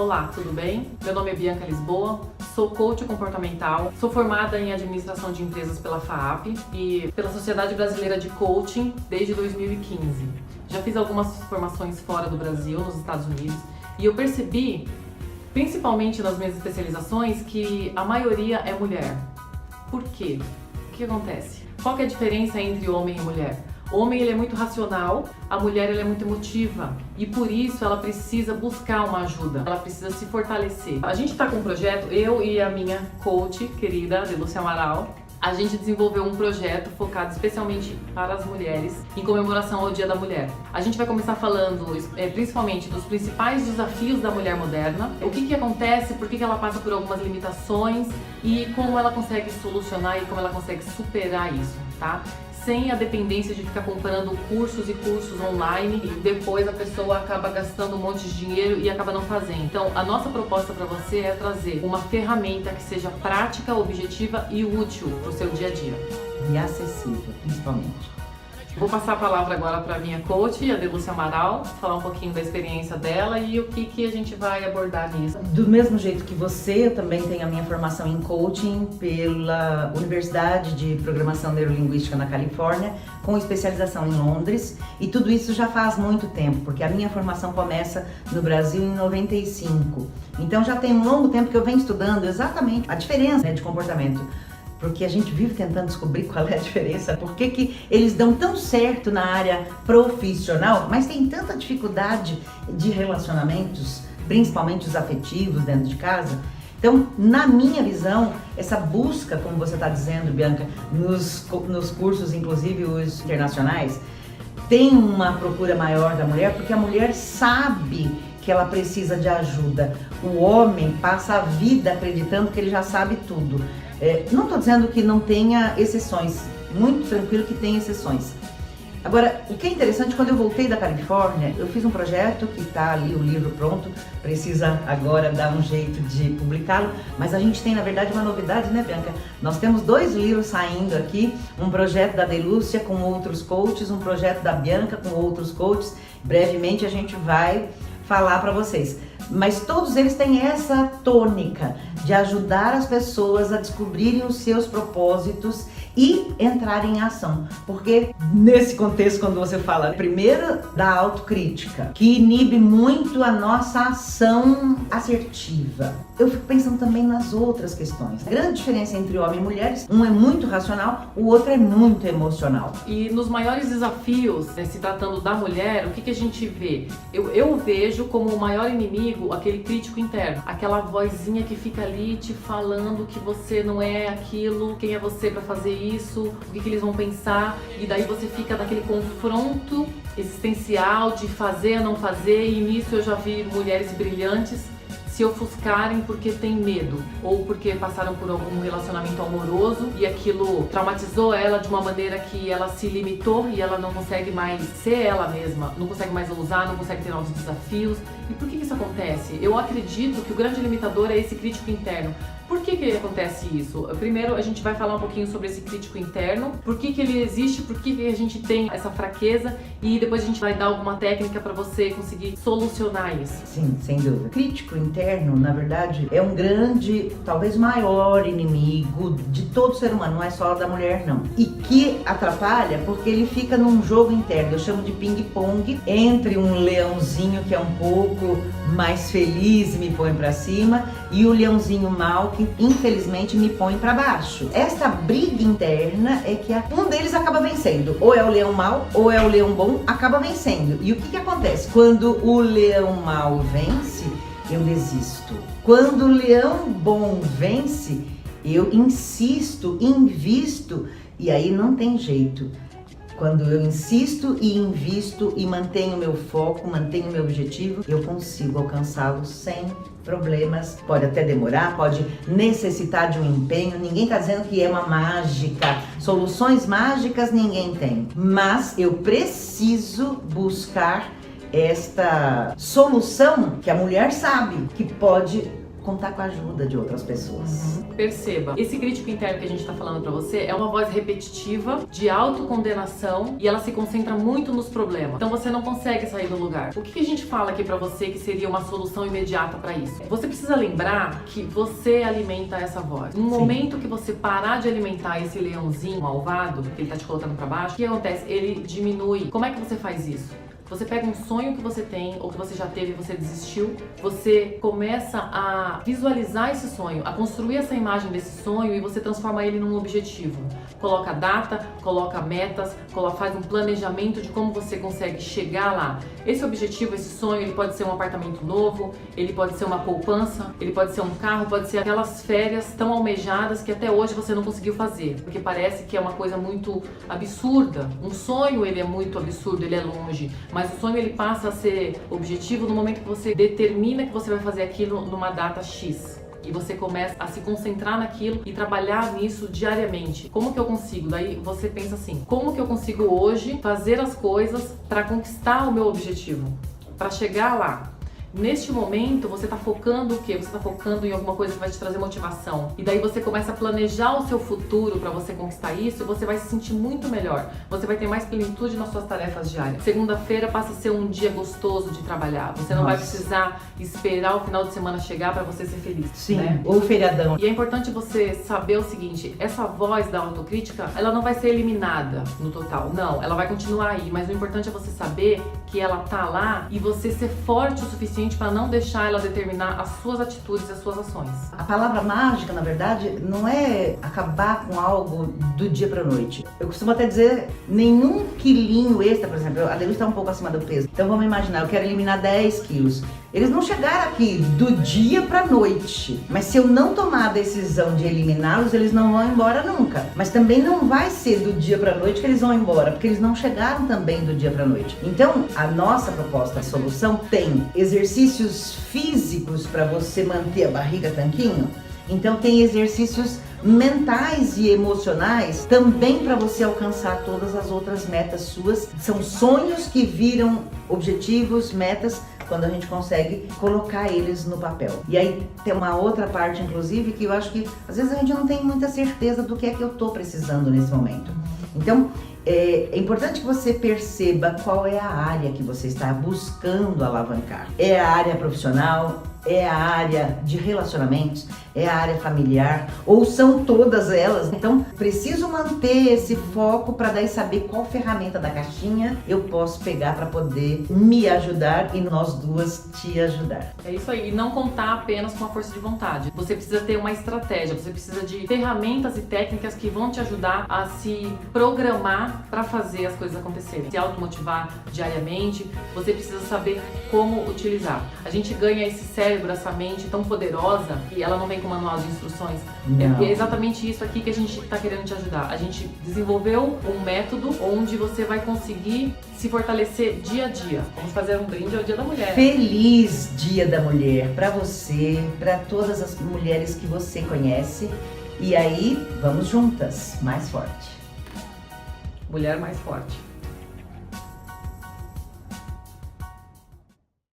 Olá, tudo bem? Meu nome é Bianca Lisboa, sou coach comportamental, sou formada em administração de empresas pela FAAP e pela Sociedade Brasileira de Coaching desde 2015. Já fiz algumas formações fora do Brasil, nos Estados Unidos, e eu percebi, principalmente nas minhas especializações, que a maioria é mulher. Por quê? O que acontece? Qual que é a diferença entre homem e mulher? O homem ele é muito racional, a mulher ela é muito emotiva e por isso ela precisa buscar uma ajuda, ela precisa se fortalecer. A gente está com um projeto, eu e a minha coach querida, Delúcia Amaral, a gente desenvolveu um projeto focado especialmente para as mulheres em comemoração ao Dia da Mulher. A gente vai começar falando principalmente dos principais desafios da mulher moderna, o que acontece, por que ela passa por algumas limitações e como ela consegue solucionar e como ela consegue superar isso, tá? Sem a dependência de ficar comprando cursos e cursos online e depois a pessoa acaba gastando um monte de dinheiro e acaba não fazendo. Então, a nossa proposta para você é trazer uma ferramenta que seja prática, objetiva e útil para o seu dia a dia. E acessível, principalmente. Vou passar a palavra agora para a minha coach, a Delúcia Amaral, falar um pouquinho da experiência dela e o que a gente vai abordar nisso. Do mesmo jeito que você, eu também tenho a minha formação em coaching pela Universidade de Programação Neurolinguística na Califórnia, com especialização em Londres, e tudo isso já faz muito tempo, porque a minha formação começa no Brasil em 95. Então já tem um longo tempo que eu venho estudando exatamente a diferença de comportamento. Porque a gente vive tentando descobrir qual é a diferença, por que eles dão tão certo na área profissional, mas tem tanta dificuldade de relacionamentos, principalmente os afetivos dentro de casa. Então, na minha visão, essa busca, como você está dizendo, Bianca, nos cursos, inclusive os internacionais, tem uma procura maior da mulher, porque a mulher sabe que ela precisa de ajuda. O homem passa a vida acreditando que ele já sabe tudo. Não estou dizendo que não tenha exceções, muito tranquilo que tem exceções. Agora, o que é interessante, quando eu voltei da Califórnia, eu fiz um projeto que está ali, o livro pronto, precisa agora dar um jeito de publicá-lo, mas a gente tem, na verdade, uma novidade, né, Bianca? Nós temos 2 livros saindo aqui, um projeto da Delúcia com outros coaches, um projeto da Bianca com outros coaches. Brevemente a gente vai falar para vocês. Mas todos eles têm essa tônica de ajudar as pessoas a descobrirem os seus propósitos e entrarem em ação. Porque nesse contexto, quando você fala primeiro da autocrítica, que inibe muito a nossa ação assertiva, eu fico pensando também nas outras questões. A grande diferença entre homem e mulheres, um é muito racional, o outro é muito emocional. E nos maiores desafios, se tratando da mulher, o que a gente vê? Eu vejo como o maior inimigo aquele crítico interno, aquela vozinha que fica ali te falando que você não é aquilo, quem é você para fazer isso, o que eles vão pensar, e daí você fica naquele confronto existencial de fazer ou não fazer, e nisso eu já vi mulheres brilhantes se ofuscarem porque tem medo ou porque passaram por algum relacionamento amoroso e aquilo traumatizou ela de uma maneira que ela se limitou e ela não consegue mais ser ela mesma, não consegue mais ousar, não consegue ter novos desafios. E por que isso acontece? Eu acredito que o grande limitador é esse crítico interno. Por que acontece isso? Primeiro a gente vai falar um pouquinho sobre esse crítico interno, por que ele existe, por que a gente tem essa fraqueza e depois a gente vai dar alguma técnica para você conseguir solucionar isso. Sim, sem dúvida. Crítico interno, na verdade, é um grande, talvez maior inimigo de todo ser humano, não é só da mulher não. E que atrapalha porque ele fica num jogo interno, eu chamo de ping-pong, entre um leãozinho que é um pouco mais feliz e me põe para cima e o leãozinho mau que infelizmente me põe para baixo. Esta briga interna é que um deles acaba vencendo, ou é o leão mau ou é o leão bom, acaba vencendo. E o que acontece? Quando o leão mau vence, eu desisto. Quando o leão bom vence, eu insisto, invisto, e aí não tem jeito. Quando eu insisto e invisto e mantenho meu foco, mantenho meu objetivo, eu consigo alcançá-lo sem problemas. Pode até demorar, pode necessitar de um empenho. Ninguém está dizendo que é uma mágica. Soluções mágicas ninguém tem. Mas eu preciso buscar esta solução que a mulher sabe que pode contar com a ajuda de outras pessoas. Perceba, esse crítico interno que a gente está falando para você é uma voz repetitiva, de autocondenação, e ela se concentra muito nos problemas. Então você não consegue sair do lugar. O que a gente fala aqui para você que seria uma solução imediata para isso? Você precisa lembrar que você alimenta essa voz. No momento que você parar de alimentar esse leãozinho malvado, que ele tá te colocando para baixo, o que acontece? Ele diminui. Como é que você faz isso? Você pega um sonho que você tem ou que você já teve e você desistiu, você começa a visualizar esse sonho, a construir essa imagem desse sonho e você transforma ele num objetivo. Coloca data, coloca metas, faz um planejamento de como você consegue chegar lá. Esse objetivo, esse sonho, ele pode ser um apartamento novo, ele pode ser uma poupança, ele pode ser um carro, pode ser aquelas férias tão almejadas que até hoje você não conseguiu fazer, porque parece que é uma coisa muito absurda. Um sonho, ele é muito absurdo, ele é longe. Mas o sonho ele passa a ser objetivo no momento que você determina que você vai fazer aquilo numa data X. E você começa a se concentrar naquilo e trabalhar nisso diariamente. Como que eu consigo? Daí você pensa assim, como que eu consigo hoje fazer as coisas para conquistar o meu objetivo? Para chegar lá? Neste momento, você está focando o quê? Você está focando em alguma coisa que vai te trazer motivação. E daí você começa a planejar o seu futuro para você conquistar isso e você vai se sentir muito melhor. Você vai ter mais plenitude nas suas tarefas diárias. Segunda-feira passa a ser um dia gostoso de trabalhar. Você não vai precisar esperar o final de semana chegar para você ser feliz. Sim, né? ou feriadão. E é importante você saber o seguinte, essa voz da autocrítica, ela não vai ser eliminada no total. Não, ela vai continuar aí. Mas o importante é você saber que ela tá lá e você ser forte o suficiente para não deixar ela determinar as suas atitudes e as suas ações. A palavra mágica, na verdade, não é acabar com algo do dia para noite. Eu costumo até dizer, nenhum quilinho extra, por exemplo, a Deus está um pouco acima do peso. Então vamos imaginar, eu quero eliminar 10 quilos. Eles não chegaram aqui do dia para noite. Mas se eu não tomar a decisão de eliminá-los, eles não vão embora nunca. Mas também não vai ser do dia para noite que eles vão embora, porque eles não chegaram também do dia para noite. Então, a nossa proposta de solução tem exercícios físicos para você manter a barriga tanquinho. Então tem exercícios mentais e emocionais também para você alcançar todas as outras metas suas. São sonhos que viram objetivos, metas, quando a gente consegue colocar eles no papel. E aí tem uma outra parte, inclusive, que eu acho que às vezes a gente não tem muita certeza do que é que eu tô precisando nesse momento. Então, é importante que você perceba qual é a área que você está buscando alavancar. É a área profissional? É a área de relacionamentos? É a área familiar? Ou são todas elas? Então, preciso manter esse foco para daí saber qual ferramenta da caixinha eu posso pegar para poder me ajudar e nós duas te ajudar. É isso aí, e não contar apenas com a força de vontade. Você precisa ter uma estratégia, você precisa de ferramentas e técnicas que vão te ajudar a se programar para fazer as coisas acontecerem. Se automotivar diariamente, você precisa saber como utilizar. A gente ganha esse cérebro, essa mente tão poderosa, e ela não vem com manual de instruções. É exatamente isso aqui que a gente está querendo te ajudar. A gente desenvolveu um método onde você vai conseguir se fortalecer dia a dia. Vamos fazer um brinde ao Dia da Mulher. Feliz Dia da Mulher para você, para todas as mulheres que você conhece. E aí, vamos juntas, mais forte. Mulher mais forte.